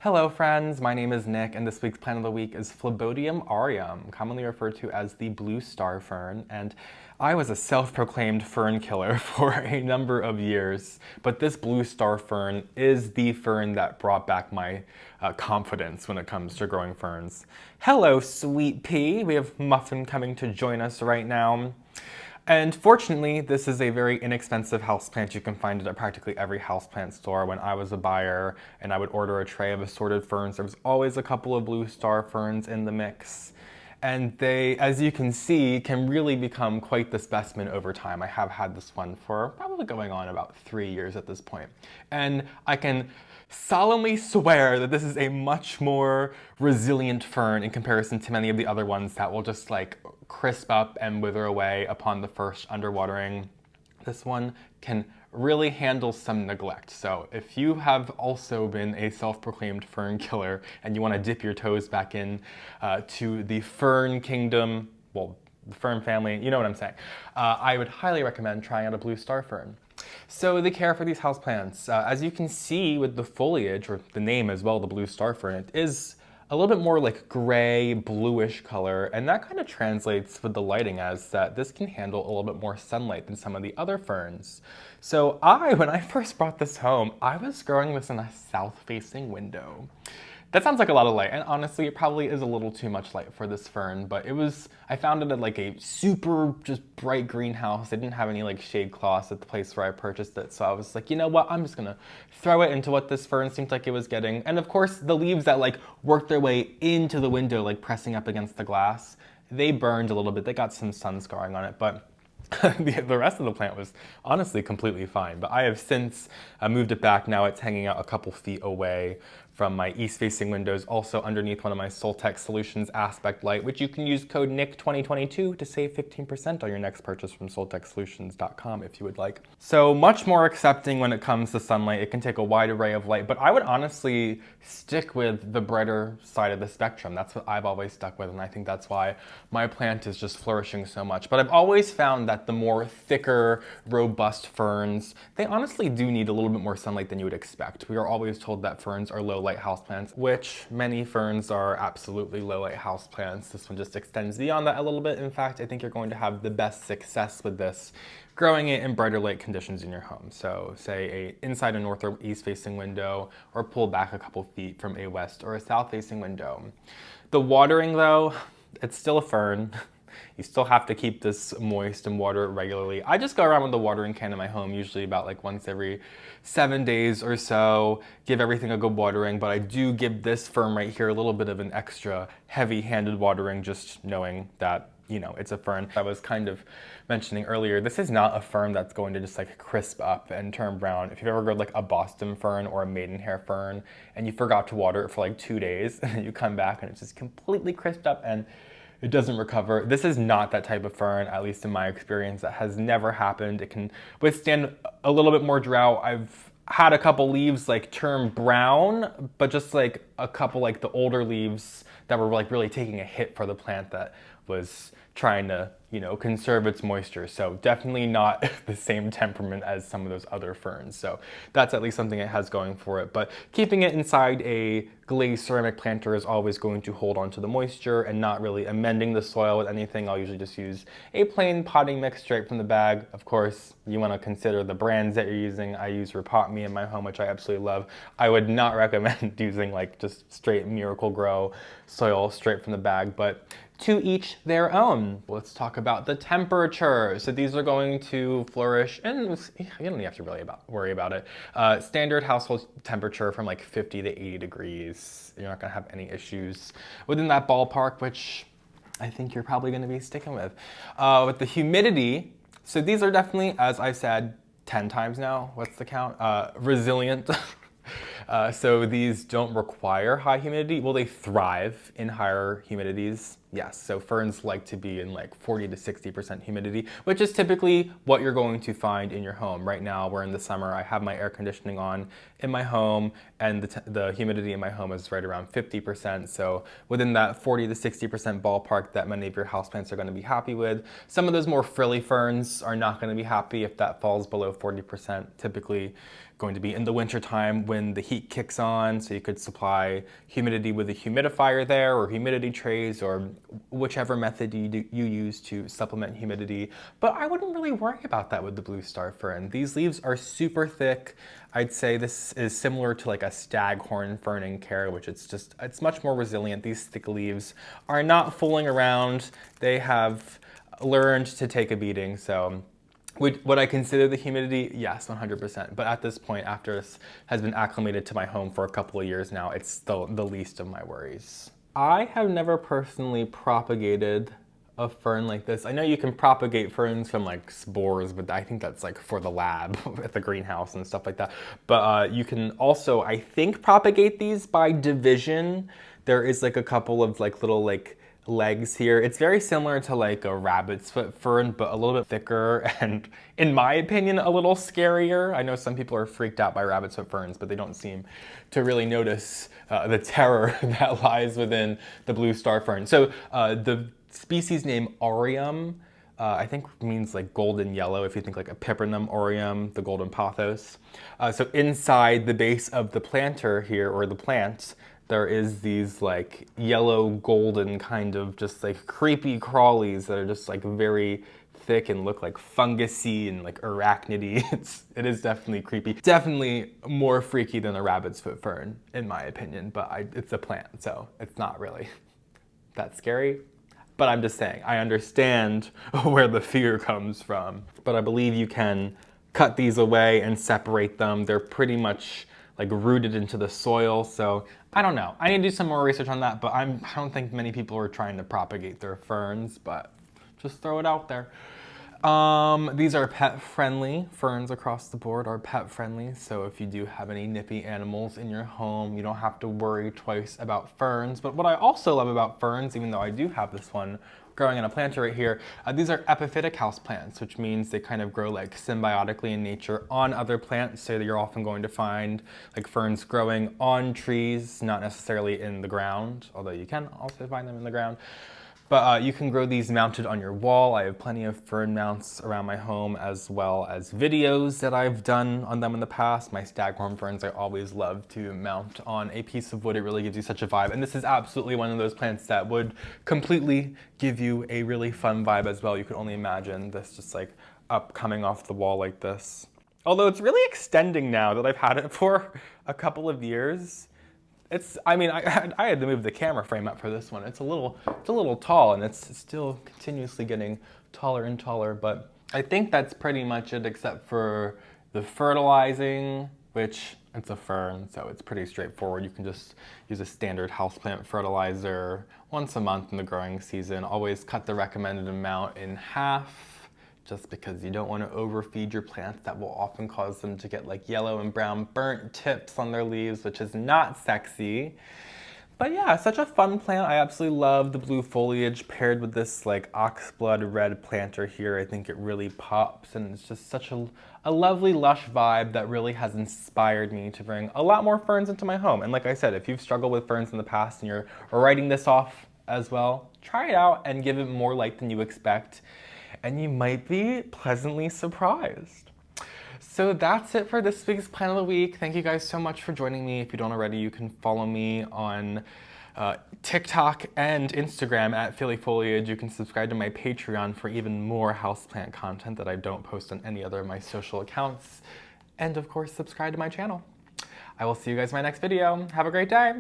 Hello friends, my name is Nick and this week's plant of the week is Phlebodium aureum, commonly referred to as the blue star fern, and I was a self-proclaimed fern killer for a number of years, but this blue star fern is the fern that brought back my confidence when it comes to growing ferns. Hello sweet pea, we have Muffin coming to join us right now. And fortunately, this is a very inexpensive houseplant. You can find it at practically every houseplant store. When I was a buyer and I would order a tray of assorted ferns, there was always a couple of blue star ferns in the mix. And they, as you can see, can really become quite the specimen over time. I have had this one for probably going on about 3 years at this point. And I can solemnly swear that this is a much more resilient fern in comparison to many of the other ones that will just like crisp up and wither away upon the first underwatering. This one can really handle some neglect. So if you have also been a self-proclaimed fern killer and you want to dip your toes back in to the fern kingdom, well, the fern family, you know what I'm saying, I would highly recommend trying out a blue star fern. So the care for these houseplants, as you can see with the foliage, or the name as well, the blue star fern, it is a little bit more like gray, bluish color, and that kind of translates with the lighting as that this can handle a little bit more sunlight than some of the other ferns. So when I first brought this home, I was growing this in a south-facing window. That sounds like a lot of light, and honestly, it probably is a little too much light for this fern, but I found it at like a super just bright greenhouse. They didn't have any like shade cloths at the place where I purchased it, so I was like, you know what, I'm just gonna throw it into what this fern seemed like it was getting. And of course, the leaves that like worked their way into the window, like pressing up against the glass, they burned a little bit. They got some sun scarring on it, but the rest of the plant was honestly completely fine. But I have since moved it back. Now it's hanging out a couple feet away from my east-facing windows, also underneath one of my Soltech Solutions aspect light, which you can use code NICK2022 to save 15% on your next purchase from soltechsolutions.com if you would like. So much more accepting when it comes to sunlight. It can take a wide array of light, but I would honestly stick with the brighter side of the spectrum. That's what I've always stuck with, and I think that's why my plant is just flourishing so much. But I've always found that the more thicker, robust ferns, they honestly do need a little bit more sunlight than you would expect. We are always told that ferns are low light houseplants, which many ferns are absolutely low light houseplants. This one just extends beyond that a little bit. In fact, I think you're going to have the best success with this growing it in brighter light conditions in your home. So say inside a north or east facing window, or pull back a couple feet from a west or a south facing window. The watering though, it's still a fern. You still have to keep this moist and water it regularly. I just go around with the watering can in my home, usually about like once every 7 days or so, give everything a good watering, but I do give this fern right here a little bit of an extra heavy-handed watering, just knowing that, you know, it's a fern. I was kind of mentioning earlier, this is not a fern that's going to just like crisp up and turn brown. If you've ever grown like a Boston fern or a maidenhair fern and you forgot to water it for like 2 days and then you come back and it's just completely crisped up and it doesn't recover. This is not that type of fern, at least in my experience. That has never happened. It can withstand a little bit more drought. I've had a couple leaves like turn brown, but just like a couple like the older leaves that were like really taking a hit for the plant that was trying to, you know, conserve its moisture. So definitely not the same temperament as some of those other ferns. So that's at least something it has going for it. But keeping it inside a glazed ceramic planter is always going to hold on to the moisture and not really amending the soil with anything. I'll usually just use a plain potting mix straight from the bag. Of course, you want to consider the brands that you're using. I use Repot Me in my home, which I absolutely love. I would not recommend using like just straight Miracle Grow soil straight from the bag, but to each their own. Let's talk about the temperature. So these are going to flourish, and you don't have to really worry about it. Standard household temperature from like 50 to 80 degrees. You're not gonna have any issues within that ballpark, which I think you're probably gonna be sticking with. With the humidity, so these are definitely, as I said 10 times now, what's the count? Resilient. So these don't require high humidity. Will they thrive in higher humidities? Yes, so ferns like to be in like 40 to 60% humidity, which is typically what you're going to find in your home. Right now, we're in the summer, I have my air conditioning on in my home, and the humidity in my home is right around 50%. So within that 40 to 60% ballpark that many of your houseplants are gonna be happy with. Some of those more frilly ferns are not gonna be happy if that falls below 40%, typically going to be in the winter time when the heat heat kicks on, so you could supply humidity with a humidifier there, or humidity trays, or whichever method you use to supplement humidity. But I wouldn't really worry about that with the blue star fern. These leaves are super thick. I'd say this is similar to like a staghorn fern in care, which it's much more resilient. These thick leaves are not fooling around. They have learned to take a beating, so would I consider the humidity? Yes, 100%. But at this point, after this has been acclimated to my home for a couple of years now, it's the least of my worries. I have never personally propagated a fern like this. I know you can propagate ferns from like spores, but I think that's like for the lab at the greenhouse and stuff like that. But you can also, I think, propagate these by division. There is like a couple of like little like legs here. It's very similar to like a rabbit's foot fern, but a little bit thicker and, in my opinion, a little scarier. I know some people are freaked out by rabbit's foot ferns, but they don't seem to really notice the terror that lies within the blue star fern. So the species name aureum, I think means like golden yellow, if you think like a Phlebodium aureum, the golden pothos. So inside the base of the planter here, or the plant, there is these like yellow golden kind of just like creepy crawlies that are just like very thick and look like fungusy and like arachnidy. It is definitely creepy. Definitely more freaky than a rabbit's foot fern, in my opinion, but it's a plant, so it's not really that scary. But I'm just saying, I understand where the fear comes from. But I believe you can cut these away and separate them. They're pretty much like rooted into the soil, so I don't know. I need to do some more research on that, but I don't think many people are trying to propagate their ferns, but just throw it out there. These are pet friendly. Ferns across the board are pet friendly, so if you do have any nippy animals in your home, you don't have to worry twice about ferns. But what I also love about ferns, even though I do have this one growing in a planter right here, these are epiphytic houseplants, which means they kind of grow like symbiotically in nature on other plants. So you're often going to find like ferns growing on trees, not necessarily in the ground, although you can also find them in the ground. But you can grow these mounted on your wall. I have plenty of fern mounts around my home, as well as videos that I've done on them in the past. My staghorn ferns I always love to mount on a piece of wood. It really gives you such a vibe. And this is absolutely one of those plants that would completely give you a really fun vibe as well. You could only imagine this just like up coming off the wall like this. Although it's really extending now that I've had it for a couple of years. I had to move the camera frame up for this one. It's a little tall, and it's still continuously getting taller and taller, but I think that's pretty much it, except for the fertilizing, which it's a fern, so it's pretty straightforward. You can just use a standard houseplant fertilizer once a month in the growing season. Always cut the recommended amount in half, just because you don't want to overfeed your plants. That will often cause them to get like yellow and brown burnt tips on their leaves, which is not sexy. But yeah, such a fun plant. I absolutely love the blue foliage paired with this like oxblood red planter here. I think it really pops, and it's just such a lovely lush vibe that really has inspired me to bring a lot more ferns into my home. And like I said, if you've struggled with ferns in the past and you're writing this off as well, try it out and give it more light than you expect, and you might be pleasantly surprised. So that's it for this week's Plan of the Week. Thank you guys so much for joining me. If you don't already, you can follow me on TikTok and Instagram at phillyfoliage. You can subscribe to my Patreon for even more houseplant content that I don't post on any other of my social accounts. And of course, subscribe to my channel. I will see you guys in my next video. Have a great day.